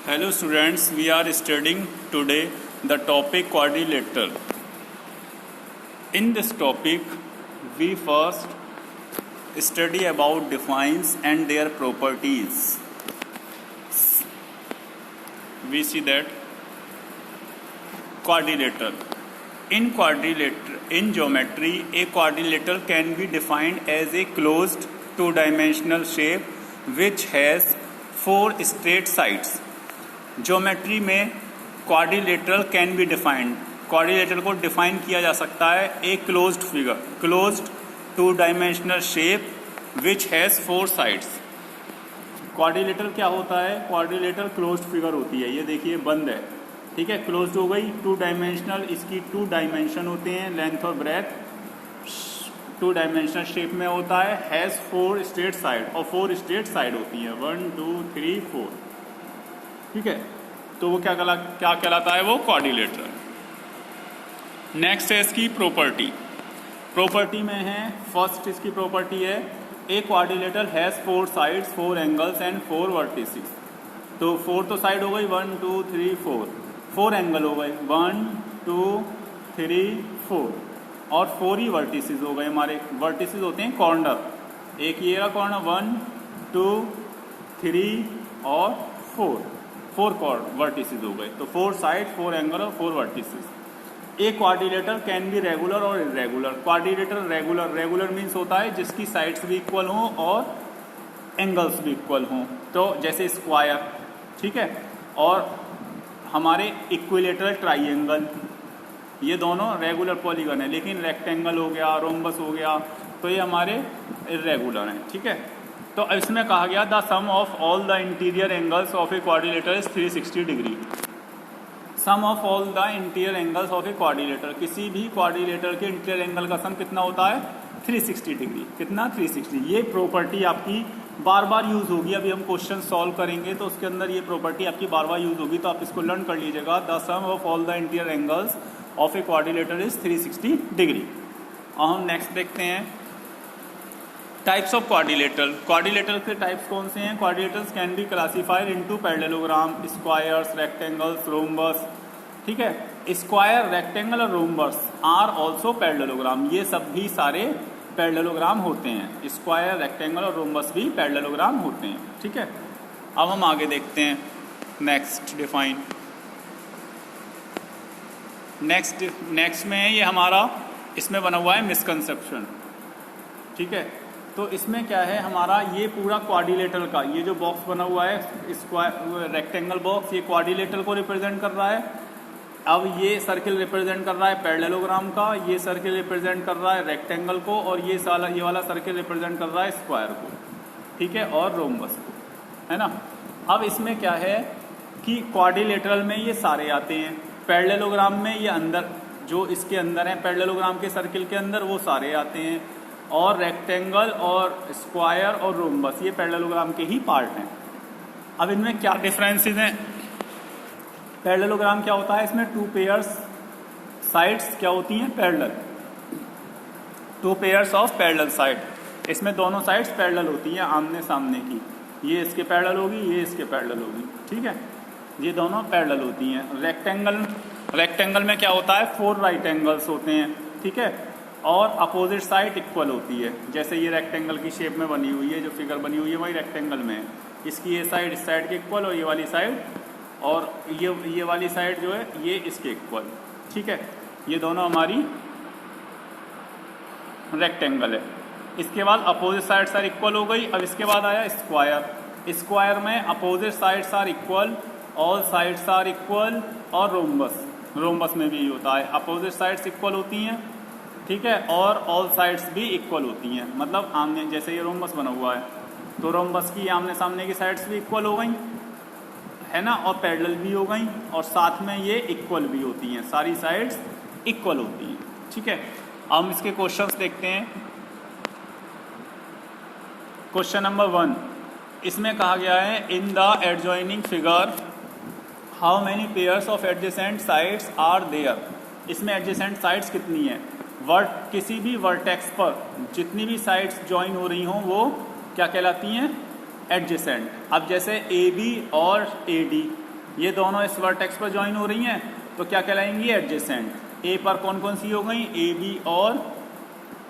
Hello students, we are studying today the topic quadrilateral. In this topic, we first study about defines and their properties. We see that quadrilateral. In geometry, a quadrilateral can be defined as a closed two-dimensional shape which has four straight sides. Geometry में quadrilateral can be defined, quadrilateral को define किया जा सकता है a closed figure, closed two dimensional shape which has four sides. Quadrilateral क्या होता है? Quadrilateral closed figure होती है। ये देखिए बंद है, ठीक है, क्लोज्ड हो गई, टू डायमेंशनल, इसकी टू डायमेंशन होते हैं, लेंथ और ब्रेथ, टू डायमेंशनल शेप में होता है, हैज फोर स्ट्रेट साइड, और फोर स्ट्रेट साइड होती है, 1 2 3 4, ठीक है। तो वो क्या कहलाता है? वो क्वाड्रिलेटरल। नेक्स्ट है इसकी प्रॉपर्टी में है, फर्स्ट इसकी प्रॉपर्टी है a quadrilateral has four sides, four angles and four vertices. तो फोर तो साइड हो गई, 1 2 3 4, फोर एंगल हो गए 1 2 3 4, और फोर ही वर्टिसेस हो गए। हमारे वर्टिसेस होते हैं कॉर्नर, एक ये रहा कॉर्नर, 1 2 3 और 4, फोर वर्टिसेस हो गए। तो फोर साइड, फोर एंगल और फोर वर्टिसेस। एक क्वाड्रिलेटरल कैन बी रेगुलर और इरेगुलर। क्वाड्रिलेटरल रेगुलर मीन्स होता है जिसकी साइड्स भी इक्वल हों और एंगल्स भी इक्वल हों। तो जैसे स्क्वायर, ठीक है, और हमारे इक्विलेटरल ट्राइंगल, ये दोनों रेगुलर पॉलीगन है। लेकिन रेक्टेंगल हो गया, रोम्बस हो गया, तो ये हमारे इरेगुलर हैं, ठीक है। तो इसमें कहा गया the sum of all the interior angles of a quadrilateral is 360 degree. Sum of all the interior angles of a quadrilateral, किसी भी क्वाड्रिलेटरल के इंटीरियर एंगल का सम कितना होता है? 360 डिग्री। कितना? 360। ये प्रॉपर्टी आपकी बार बार यूज होगी। अभी हम क्वेश्चन सॉल्व करेंगे तो उसके अंदर ये प्रॉपर्टी आपकी बार बार यूज होगी, तो आप इसको लर्न कर लीजिएगा। The sum of all the interior angles of a quadrilateral is 360 degree. और हम नेक्स्ट देखते हैं टाइप्स ऑफ क्वाड्रिलेटरल। क्वाड्रिलेटरल के टाइप्स कौन से हैं? Quadrilaterals can be classified into parallelogram, squares, rectangles, rhombus, ठीक है। स्क्वायर, रेक्टेंगल और रोम्बस आर ऑल्सो पैरेललोग्राम। ये सब भी सारे पैरेललोग्राम होते हैं। स्क्वायर, रेक्टेंगल और रोम्बस भी पैरेललोग्राम होते हैं, ठीक है। अब हम आगे देखते हैं नेक्स्ट डिफाइन। नेक्स्ट में ये हमारा इसमें बना हुआ है मिसकंसेप्शन, ठीक है। तो इसमें क्या है हमारा, ये पूरा क्वाड्रिलेटरल का ये जो बॉक्स बना हुआ है स्क्वायर रेक्टेंगल बॉक्स, ये क्वाड्रिलेटरल को रिप्रेजेंट कर रहा है। अब ये सर्किल रिप्रेजेंट कर रहा है पैरेललोग्राम का, ये सर्किल रिप्रेजेंट कर रहा है रेक्टेंगल को, और ये वाला सर्किल रिप्रेजेंट कर रहा है स्क्वायर को, ठीक है, और रोम्बस को, है ना। अब इसमें क्या है कि क्वाड्रिलेटरल में ये सारे आते हैं, पैरेललोग्राम में ये अंदर जो इसके अंदर है पैरेललोग्राम के सर्किल के अंदर वो सारे आते हैं, और रेक्टेंगल और स्क्वायर और रोम्बस ये पैरेललोग्राम के ही पार्ट हैं। अब इनमें क्या डिफरेंसेस हैं? पैरेललोग्राम क्या होता है? इसमें टू पेयर्स साइड्स क्या होती हैं? Parallel, two pairs of parallel side. इसमें दोनों साइड्स पैरेलल होती हैं, आमने सामने की, ये इसके पैरेलल होगी, ये इसके पैरेलल होगी, ठीक है, ये दोनों पैरेलल होती हैं। रेक्टेंगल में क्या होता है? फोर राइट एंगल्स होते हैं, ठीक है, और अपोजिट साइड इक्वल होती है। जैसे ये रेक्टेंगल की शेप में बनी हुई है, जो फिगर बनी हुई है वही रेक्टेंगल में है। इसकी ये साइड इस साइड के इक्वल, और ये वाली साइड, और ये वाली साइड जो है ये इसके इक्वल, ठीक है। ये दोनों हमारी रेक्टेंगल है। इसके बाद अपोजिट साइड्स आर इक्वल हो गई। अब इसके बाद आया स्क्वायर। स्क्वायर में opposite sides are equal, all sides are equal, और रोम्बस में भी होता है, अपोजिट साइड्स इक्वल होती हैं, ठीक है, और ऑल साइड्स भी इक्वल होती हैं। मतलब आमने, जैसे ये रोम्बस बना हुआ है तो रोम्बस की आमने सामने की साइड्स भी इक्वल हो गई, है ना, और पैरेलल भी हो गई, और साथ में ये इक्वल भी होती हैं, सारी साइड्स इक्वल होती हैं, ठीक है। अब हम इसके क्वेश्चंस देखते हैं। क्वेश्चन नंबर 1, इसमें कहा गया है in the adjoining figure how many pairs of adjacent sides are there. इसमें एडजेसेंट साइड्स कितनी है? किसी भी वर्टेक्स पर जितनी भी साइड्स ज्वाइन हो रही हों वो क्या कहलाती हैं? एडजेसेंट। अब जैसे ए बी और ए डी ये दोनों इस वर्टेक्स पर ज्वाइन हो रही हैं तो क्या कहलाएंगी? एडजेसेंट। ए पर कौन कौन सी हो गई? ए बी और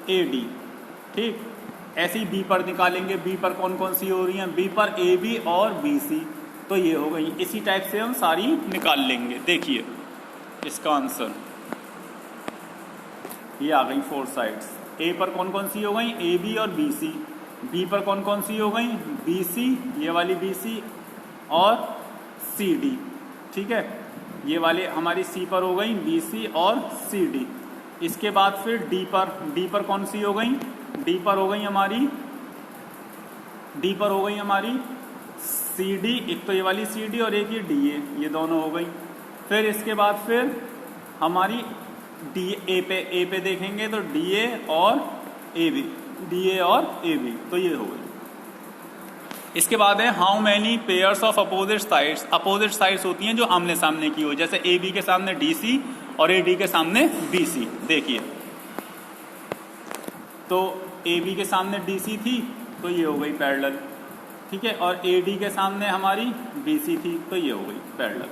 ए डी। ठीक, ऐसे ही बी पर निकालेंगे, बी पर कौन कौन सी हो रही हैं? बी पर ए बी और बी सी, तो ये हो गई। इसी टाइप से हम सारी निकाल लेंगे। देखिए इसका आंसर ये आ गई 4 साइड्स। ए पर कौन कौन सी हो गई? ए बी और बी सी। बी पर कौन कौन सी हो गई? बी सी, ये वाली बी सी और सी डी। ठीक है, ये वाले हमारी सी पर हो गई बी सी और सी डी। इसके बाद फिर डी पर कौन सी हो गई? डी पर हो गई हमारी सी डी, एक तो ये वाली सी डी और एक ये डी ए, ये दोनों हो गई। फिर इसके बाद फिर हमारी डी ए पे देखेंगे तो डी ए और ए बी, डी ए और ए बी, तो ये हो गई। इसके बाद है how many pairs of opposite sides. Opposite sides होती हैं जो आमने सामने की हो, जैसे ए बी के सामने डी सी और ए डी के सामने बी सी। देखिए तो ए बी के सामने डी सी थी तो ये हो गई पैरेलल। ठीक है, और ए डी के सामने हमारी बी सी थी तो ये हो गई पैरेलल।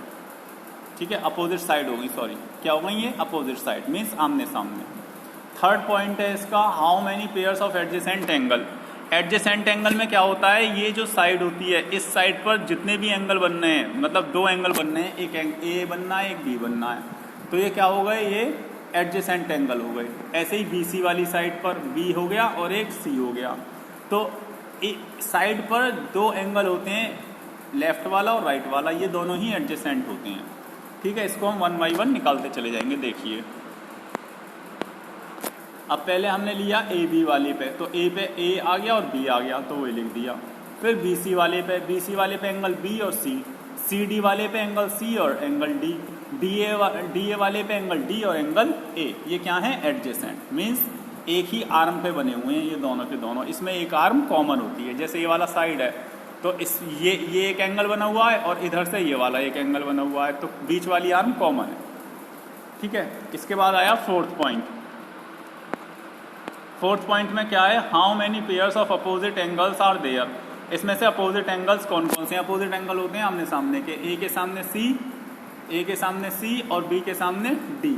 ठीक है, अपोजिट साइड हो गई, सॉरी क्या हो गई ये? अपोजिट साइड मीन्स आमने सामने। थर्ड पॉइंट है इसका how many pairs of adjacent angle. Adjacent angle में क्या होता है? ये जो साइड होती है इस साइड पर जितने भी एंगल बनने हैं, मतलब 2 एंगल बनने हैं, एक ए बनना है एक बी बनना है, तो ये क्या हो गए? ये एडजेसेंट एंगल हो गए। ऐसे ही बी सी वाली साइड पर बी हो गया और एक सी हो गया। तो साइड पर 2 एंगल होते हैं, लेफ्ट वाला और राइट वाला, ये दोनों ही एडजेसेंट होते हैं। ठीक है, इसको हम 1 बाई 1 निकालते चले जाएंगे। देखिए अब पहले हमने लिया ए बी वाले पे, तो ए पे ए आ गया और बी आ गया तो वही लिख दिया। फिर बी सी वाले पे एंगल बी और सी डी वाले पे एंगल सी और एंगल डी, डी ए वाले पे एंगल डी और एंगल ए। ये क्या है? एडजेसेंट मीन्स एक ही आर्म पे बने हुए हैं ये दोनों के दोनों। इसमें एक आर्म कॉमन होती है, जैसे ये वाला साइड है तो इस ये एक एंगल बना हुआ है और इधर से ये वाला एक एंगल बना हुआ है, तो बीच वाली आर्म कॉमन है। ठीक है, इसके बाद आया फोर्थ पॉइंट। फोर्थ पॉइंट में क्या है? How many pairs of opposite angles are there. इसमें से अपोजिट एंगल्स कौन कौन से? अपोजिट एंगल होते हैं आमने सामने के, ए के सामने सी और बी के सामने डी।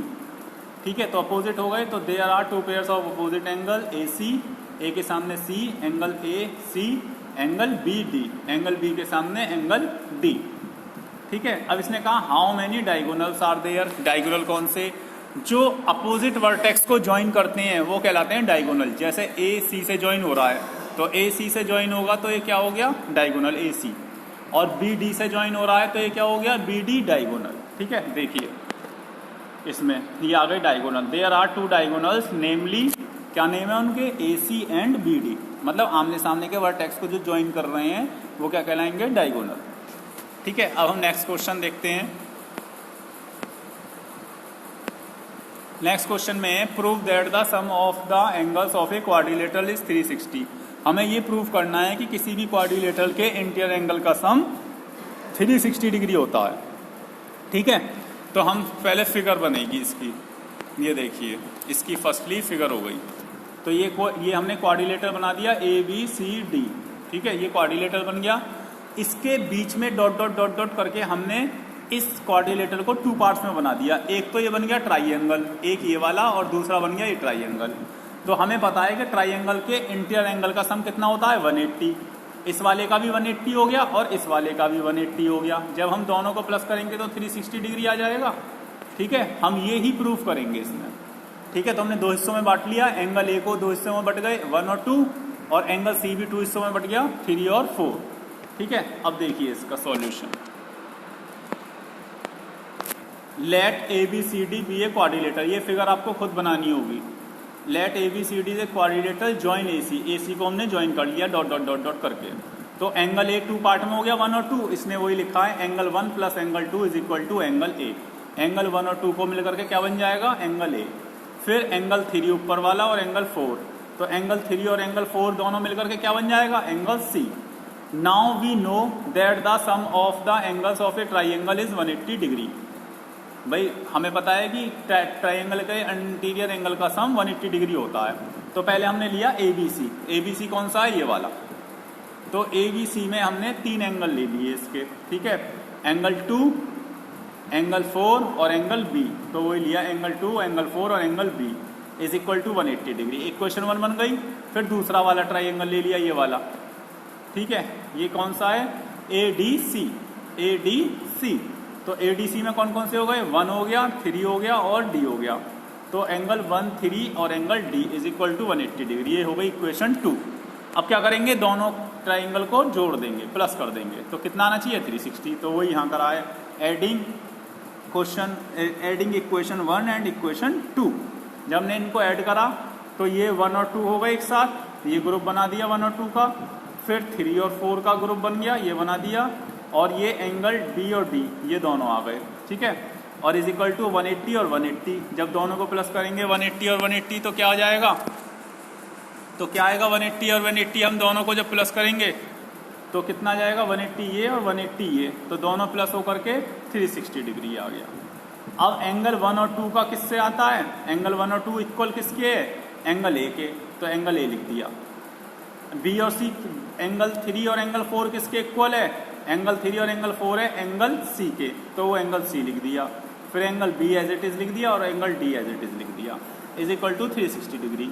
ठीक है, तो अपोजिट हो गए, तो there are 2 pairs of opposite angle A C, A के सामने C, angle A C, angle B D, angle B के सामने एंगल डी। ठीक है, अब इसने कहा how many diagonals are there. Diagonal कौन से? जो अपोजिट वर्टेक्स को ज्वाइन करते हैं वो कहलाते हैं डायगोनल। जैसे ए सी से ज्वाइन हो रहा है तो ए सी से ज्वाइन होगा तो ये क्या हो गया? डायगोनल ए सी। और बी डी से ज्वाइन हो रहा है तो ये क्या हो गया? B D diagonal. ठीक है, देखिए इसमें ये आ गए diagonal. There are 2 diagonals namely, क्या नेम है उनके? A C and B D, मतलब आमने सामने के वर्टेक्स को जो ज्वाइन कर रहे हैं वो क्या कहलाएंगे? डायगोनल। ठीक है, अब हम नेक्स्ट क्वेश्चन देखते हैं। नेक्स्ट क्वेश्चन में prove that the sum of the angles of a quadrilateral is 360। हमें ये प्रूव करना है कि किसी भी क्वाड्रिलेटरल के इंटीरियर एंगल का सम 360 डिग्री होता है। ठीक है, तो हम पहले फिगर बनेगी इसकी। ये देखिए इसकी फर्स्टली फिगर हो गई, तो ये हमने क्वाड्रिलेटरल बना दिया ए बी सी डी। ठीक है, ये क्वाड्रिलेटरल बन गया। इसके बीच में डॉट डॉट डॉट डॉट करके हमने इस क्वाड्रिलेटरल को 2 पार्ट्स में बना दिया। एक तो ये बन गया ट्राइंगल, एक ये वाला और दूसरा बन गया ये ट्राइंगल। तो हमें पता है कि ट्राइंगल के इंटीरियर एंगल का सम कितना होता है? 180। इस वाले का भी 180 हो गया और इस वाले का भी 180 हो गया। जब हम दोनों को प्लस करेंगे तो 360 डिग्री आ जाएगा। ठीक है, हम ये ही प्रूफ करेंगे इसमें। ठीक है, तो हमने 2 हिस्सों में बांट लिया। एंगल ए को 2 हिस्सों में बट गए 1 और 2, और एंगल सी भी 2 हिस्सों में बट गया 3 और 4। ठीक है, अब देखिए इसका solution. Let A B C D be a quadrilateral. ये फिगर आपको खुद बनानी होगी। Let A B C D a quadrilateral join A C को हमने ज्वाइन कर लिया डॉट डॉट डॉट डॉट करके। तो एंगल ए 2 पार्ट में हो गया 1 और 2। इसने वही लिखा है angle 1 plus angle 2 is equal to angle A. Angle 1 और 2 को मिलकर के क्या बन जाएगा? Angle A. फिर एंगल 3 ऊपर वाला और एंगल 4, तो एंगल 3 और एंगल 4 दोनों मिलकर के क्या बन जाएगा? Angle C. Now we know that the sum of the angles of a triangle is 180 degree. भाई हमें पता है कि ट्राइंगल के इंटीरियर एंगल का सम 180 डिग्री होता है। तो पहले हमने लिया एबीसी। एबीसी कौन सा है? ये वाला। तो एबीसी में हमने 3 एंगल ले लिए इसके। ठीक है, एंगल 2, एंगल 4 और एंगल बी, तो वही लिया एंगल 2, एंगल 4 और angle B is equal to 180 degree. Equation 1 बन गई। फिर दूसरा वाला ट्राइंगल ले लिया, ये वाला, ठीक है। ये कौन सा है? ADC। ADC, तो ADC में कौन कौन से हो गए? 1 हो गया, 3 हो गया और D हो गया। तो एंगल 1, 3 और angle D is equal to 180 degree. ये हो गई इक्वेशन 2। अब क्या करेंगे? दोनों ट्राइंगल को जोड़ देंगे, प्लस कर देंगे, तो कितना आना चाहिए? 360। तो वही यहाँ करा है, एडिंग इक्वेशन 1 एंड इक्वेशन 2। जब हमने इनको ऐड करा तो ये 1 और 2 हो गए एक साथ, ये ग्रुप बना दिया 1 और 2 का। फिर 3 और 4 का ग्रुप बन गया, ये बना दिया। और ये एंगल D और D ये दोनों आ गए, ठीक है। और इज इक्वल टू 180 और 180। जब दोनों को प्लस करेंगे 180 और 180 तो क्या आ जाएगा? तो क्या आएगा? 180 और 180 हम दोनों को जब प्लस करेंगे तो कितना जाएगा? 180 ये और 180 ये, तो दोनों प्लस होकर के 360 डिग्री आ गया। अब एंगल 1 और 2 का किससे आता है? एंगल 1 और 2 इक्वल किसके है? एंगल A के, तो एंगल A लिख दिया। B और C, एंगल 3 और एंगल 4 किसके इक्वल है? एंगल 3 और एंगल 4 है एंगल C के, तो वो एंगल C लिख दिया। फिर angle B as it is लिख दिया और angle D as it is लिख दिया, इज इक्वल टू 360 डिग्री,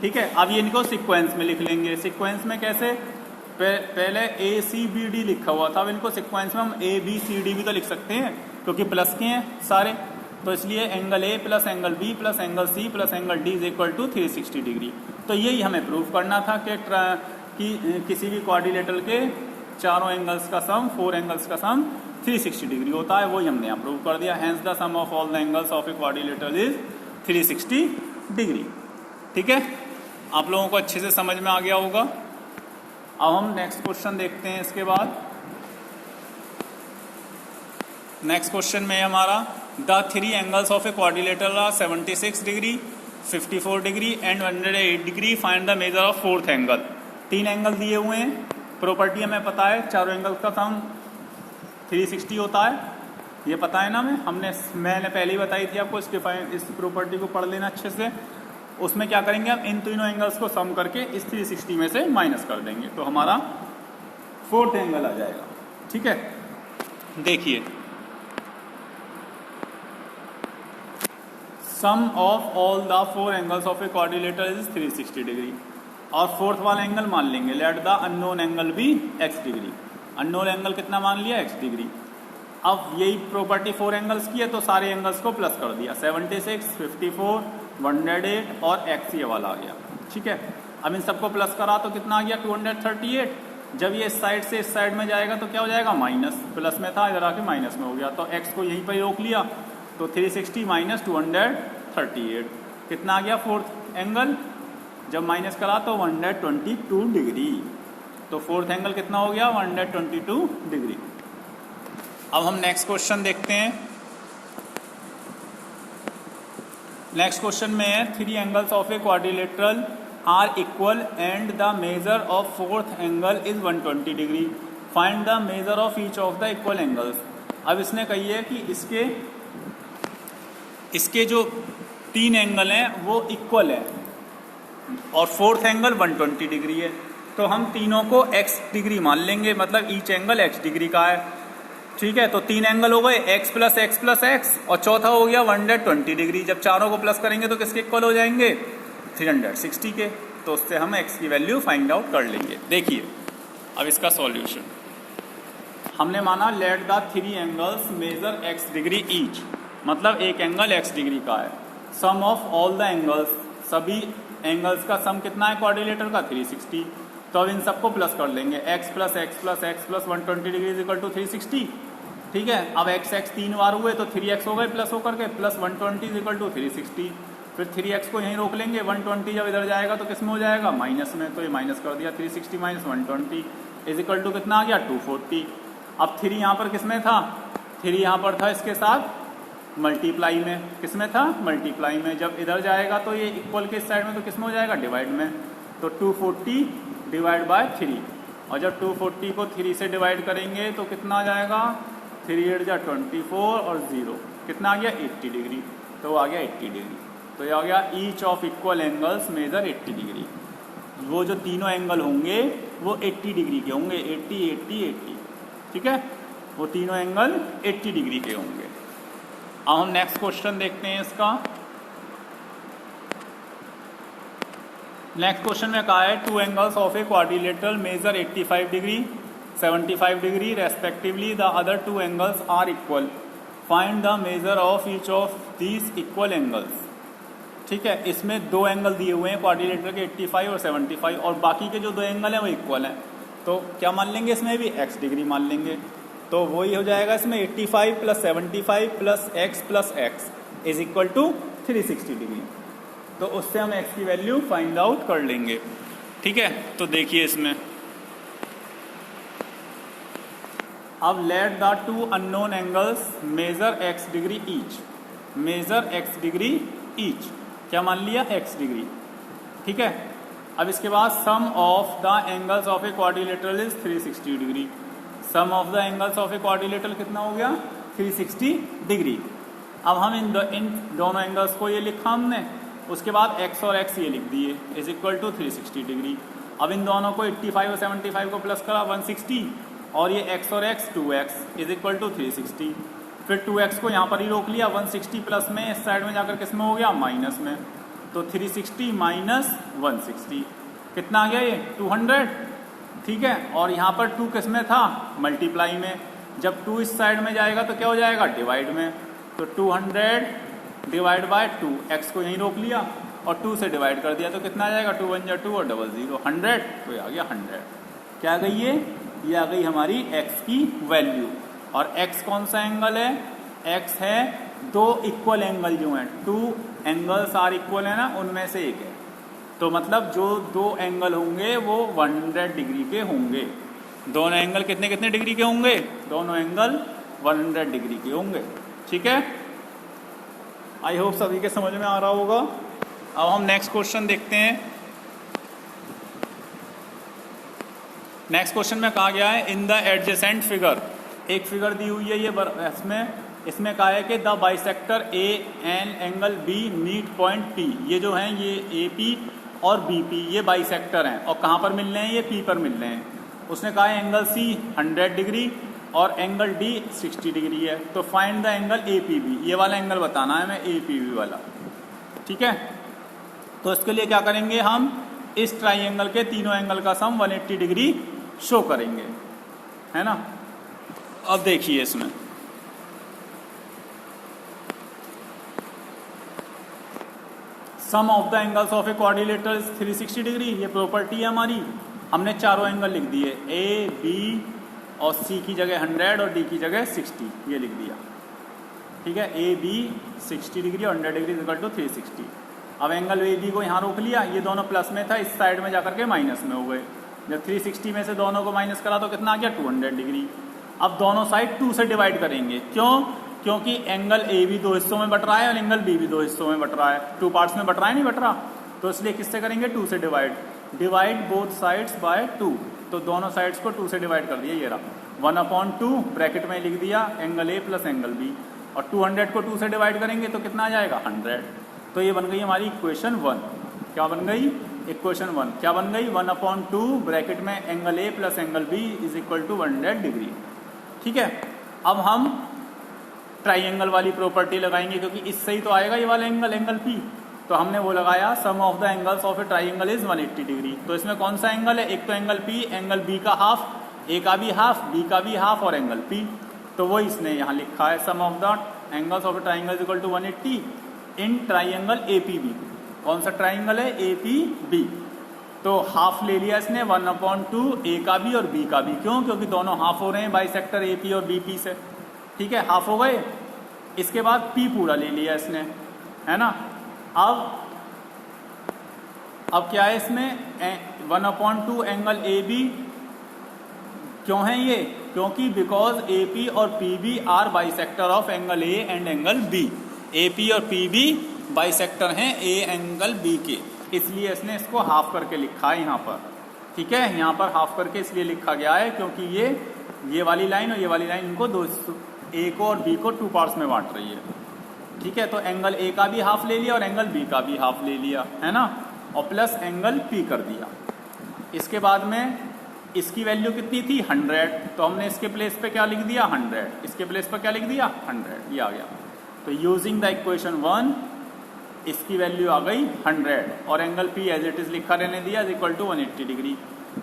ठीक है। अब ये इनको सीक्वेंस में लिख लेंगे। सीक्वेंस में कैसे? पहले ACBD लिखा हुआ था, अब इनको सीक्वेंस में हम ABCD भी तो लिख सकते हैं, क्योंकि प्लस के हैं सारे। तो इसलिए angle A plus angle B plus angle C plus angle D is equal to 360 degree. तो यही हमें प्रूव करना था कि किसी भी क्वाड्रिलेटरल के चारों एंगल्स का सम, 4 एंगल्स का सम 360 डिग्री होता है। वही हमने यहाँ प्रूव कर दिया। Hence the sum of all the angles of a quadrilateral is 360 degree, ठीक है। आप लोगों को अच्छे से समझ में आ गया होगा। अब हम नेक्स्ट क्वेश्चन देखते हैं। इसके बाद नेक्स्ट क्वेश्चन में हमारा the 3 angles of a quadrilateral are 76 degree, 54 degree and 108 degree. Find the measure of 4th angle. 3 angle दिए हुए हैं। प्रॉपर्टी हमें पता है चारों एंगल्स का सम 360 होता है, ये पता है ना। मैंने पहले ही बताई थी आपको। इस प्रॉपर्टी को पढ़ लेना अच्छे से। उसमें क्या करेंगे? हम इन तीनों एंगल्स को सम करके इस 360 में से माइनस कर देंगे, तो हमारा 4th एंगल आ जाएगा, ठीक है। देखिए, sum of all the 4 angles of a quadrilateral is 360 degree. और 4th वाला एंगल मान लेंगे, लेट द अननोन एंगल भी x डिग्री। अननोन एंगल कितना मान लिया? x degree. अब यही प्रॉपर्टी 4 एंगल्स की है, तो सारे एंगल्स को प्लस कर दिया। 76, 54, 108 और x ये वाला आ गया, ठीक है। अब इन सबको प्लस करा तो कितना आ गया? 238। जब ये इस साइड से इस साइड में जाएगा तो क्या हो जाएगा? माइनस। प्लस में था, इधर आके माइनस में हो गया, तो x को यहीं पर रोक लिया। तो 360 माइनस 238 कितना आ गया? 4th angle. जब माइनस करा तो 122 डिग्री। तो 4th एंगल कितना हो गया? 122 डिग्री। अब हम नेक्स्ट क्वेश्चन देखते हैं। नेक्स्ट क्वेश्चन में है 3 angles of a quadrilateral are equal and the measure of 4th angle is 120 degree. Find the measure of each of the equal angles. अब इसने कही है कि इसके जो 3 एंगल हैं वो इक्वल है और 4th एंगल 120 डिग्री है। तो हम तीनों को x डिग्री मान लेंगे, मतलब ईच एंगल x डिग्री का है, ठीक है। तो 3 एंगल हो गए x plus x plus x और चौथा हो गया 120 डिग्री। जब चारों को प्लस करेंगे तो किसके इक्वल हो जाएंगे? 360 के। तो उससे हम x की वैल्यू फाइंड आउट कर लेंगे। देखिए अब इसका सॉल्यूशन हमने माना, let the 3 angles measure x degree each, मतलब एक एंगल x डिग्री का है। Sum of all the angles, सभी एंगल्स का सम कितना है क्वाड्रिलेटर का? 360। तो अब इन सबको प्लस कर लेंगे, x plus x plus x plus 120 degree is equal to 360, ठीक है। अब x 3 बार हुए तो 3x हो गए प्लस होकर के, प्लस 120 इज इक्वल टू 360। फिर 3x को यहीं रोक लेंगे, 120 जब इधर जाएगा तो किस में हो जाएगा? माइनस में। तो ये माइनस कर दिया, 360 माइनस 120 इज इक्वल टू कितना आ गया? 240। अब 3 यहाँ पर किस में था? 3 यहाँ पर था इसके साथ मल्टीप्लाई में। किस में था? मल्टीप्लाई में। जब इधर जाएगा तो ये इक्वल के साइड में, तो किस में हो जाएगा? डिवाइड में। तो 240 डिवाइड बाय 3, और जब 240 को 3 से डिवाइड करेंगे तो कितना आ जाएगा? 3 8 जा 24 और 0 कितना आ गया? 80 डिग्री। तो आ गया 80 डिग्री। तो ये आ गया each of equal angles measure 80 degree. वो जो तीनों एंगल होंगे वो 80 डिग्री के होंगे, 80 80 80, ठीक है। वो तीनों एंगल 80 डिग्री के होंगे। अब हम नेक्स्ट क्वेश्चन देखते हैं इसका। नेक्स्ट क्वेश्चन में कहा है two angles of a quadrilateral measure 85 degree 75 degree respectively, the other two angles are equal, find the measure of each of these equal angles. ठीक है, इसमें दो एंगल दिए हुए हैं क्वाड्रिलेटरल के 85 और 75, और बाकी के जो दो एंगल हैं वो इक्वल हैं, तो क्या मान लेंगे इसमें भी x डिग्री मान लेंगे। तो वही हो जाएगा इसमें 85 + 75 + x is equal to 360 degree. तो उससे हम x की वैल्यू फाइंड आउट कर लेंगे। ठीक है, तो देखिए इसमें अब let the two unknown angles measure x degree each, measure x degree each, क्या मान लिया x डिग्री। ठीक है, अब इसके बाद sum of the angles of a quadrilateral is 360 degree. Sum of the angles of a quadrilateral कितना हो गया 360 डिग्री। अब हम इन दोनों एंगल्स को ये लिखा हमने, उसके बाद x और x ये लिख दिए इज इक्वल टू 360 डिग्री। अब इन दोनों को 85 और 75 को प्लस करा 160, और ये x और x 2x is equal to 360। फिर 2x को यहाँ पर ही रोक लिया, 160 प्लस में इस साइड में जाकर किस में हो गया माइनस में, तो 360 माइनस 160 कितना आ गया ये 200। ठीक है, और यहाँ पर 2 किस में था मल्टीप्लाई में, जब 2 इस साइड में जाएगा तो क्या हो जाएगा डिवाइड में, तो 200 डिवाइड बाय 2, x को यहीं रोक लिया और 2 से डिवाइड कर दिया तो कितना आ जाएगा 2 1 2 और 00 100, तो ये आ गया 100। क्या आ गई ये आ गई हमारी x की वैल्यू। और x कौन सा एंगल है, x है दो इक्वल एंगल जो हैं, 2 एंगल्स आर इक्वल है ना, उनमें से एक है, तो मतलब जो दो एंगल होंगे वो 100 डिग्री के होंगे। दोनों एंगल कितने कितने डिग्री के होंगे, दोनों एंगल 100 डिग्री के होंगे। ठीक है, आई होप सभी के समझ में आ रहा होगा। अब हम नेक्स्ट क्वेश्चन देखते हैं। नेक्स्ट क्वेश्चन में कहा गया है इन द एडजेसेंट फिगर, एक फिगर दी हुई है ये इसमें कहा है कि the bisector A and angle B meet point P. ये जो हैं ये ए पी और बी पी ये बाइसेक्टर हैं, और कहाँ पर मिल रहे हैं, ये पी पर मिल रहे हैं। उसने कहा है एंगल सी 100 डिग्री और एंगल डी 60 डिग्री है, तो find the angle A P B. ये वाला एंगल बताना है हमें ए पी बी वाला। ठीक है, तो इसके लिए क्या करेंगे, हम इस ट्राइंगल के तीनों एंगल का सम 180 डिग्री शो करेंगे, है ना। अब देखिए इसमें sum of the angles of a quadrilateral 360 degree, ये प्रॉपर्टी है हमारी। हमने चारों एंगल लिख दिए, ए बी और सी की जगह 100 और डी की जगह 60, ये लिख दिया। ठीक है, ए बी 60 डिग्री और 100 डिग्री इक्वल टू 360। अब एंगल ए बी को यहाँ रोक लिया, ये दोनों प्लस में था, इस साइड में जाकर के माइनस में हो गए। जब 360 में से दोनों को माइनस करा तो कितना आ गया 200 डिग्री। अब दोनों साइड 2 से डिवाइड करेंगे, क्यों, क्योंकि एंगल ए भी दो हिस्सों में बट रहा है और एंगल बी भी दो हिस्सों में बट रहा है, 2 पार्ट्स में बट रहा है, नहीं बट रहा, तो इसलिए किससे करेंगे 2 से डिवाइड बोथ साइड्स बाय 2, तो दोनों साइड्स को 2 से डिवाइड कर दिया, ये रहा 1/2 ब्रैकेट में लिख दिया angle A plus angle B, और 200 को 2 से डिवाइड करेंगे तो कितना आ जाएगा 100। तो ये बन गई हमारी इक्वेशन 1। क्या बन गई इक्वेशन 1, क्या बन गई 1/2 ब्रैकेट में angle A plus angle B is equal to 100 degree. ठीक है, अब हम ट्राइंगल वाली प्रॉपर्टी लगाएंगे, क्योंकि इससे ही तो आएगा ये वाला एंगल पी, तो हमने वो लगाया sum of the angles of a triangle is 180 degree. तो इसमें कौन सा एंगल है, एक तो एंगल पी, एंगल बी का हाफ, ए का भी हाफ, बी का भी हाफ और एंगल पी, तो वो इसने यहाँ लिखा है sum of the angles of a triangle is equal to 180 in triangle A P B. कौन सा ट्राइंगल है, ए पी बी, तो हाफ ले लिया इसने 1/2 ए का भी और बी का भी, क्यों, क्योंकि दोनों हाफ हो रहे हैं बाइसेक्टर ए पी और बी पी से। ठीक है, हाफ हो गए। इसके बाद पी पूरा ले लिया इसने, है ना। अब क्या है इसमें 1/2 एंगल ए बी, क्यों है ये, क्योंकि बिकॉज ए पी और P B are bisector of angle A and angle B. A P और पी बी बाइसेक्टर हैं ए एंगल बी के, इसलिए इसने इसको हाफ करके लिखा है यहाँ पर। ठीक है, यहाँ पर हाफ करके इसलिए लिखा गया है क्योंकि ये वाली लाइन और ये वाली लाइन इनको दो, ए को और बी को 2 पार्ट्स में बांट रही है। ठीक है, तो एंगल ए का भी हाफ ले लिया और एंगल बी का भी हाफ ले लिया, है ना, और प्लस एंगल पी कर दिया। इसके बाद में इसकी वैल्यू कितनी थी 100, तो हमने इसके प्लेस पे क्या लिख दिया 100, इसके प्लेस पर क्या लिख दिया 100, ये आ गया। तो यूजिंग द इक्वेशन 1 इसकी वैल्यू आ गई 100 और angle P as it is लिखा रहने दिया is equal to 180 degree.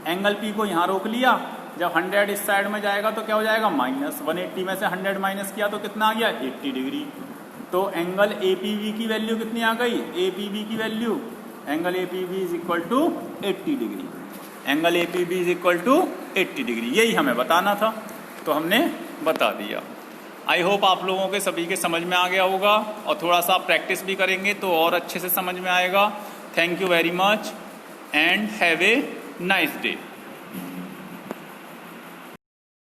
Angle P को यहाँ रोक लिया, जब 100 इस साइड में जाएगा तो क्या हो जाएगा माइनस, 180 में से 100 माइनस किया तो कितना आ गया 80 डिग्री। तो एंगल ए पी वी की वैल्यू कितनी आ गई, ए पी वी की value, angle A P V is equal to 80 degree, angle A P V is equal to 80 degree. यही हमें बताना था तो हमने बता दिया। आई होप आप लोगों के सभी के समझ में आ गया होगा और थोड़ा सा प्रैक्टिस भी करेंगे तो और अच्छे से समझ में आएगा। Thank you very much and have a nice day.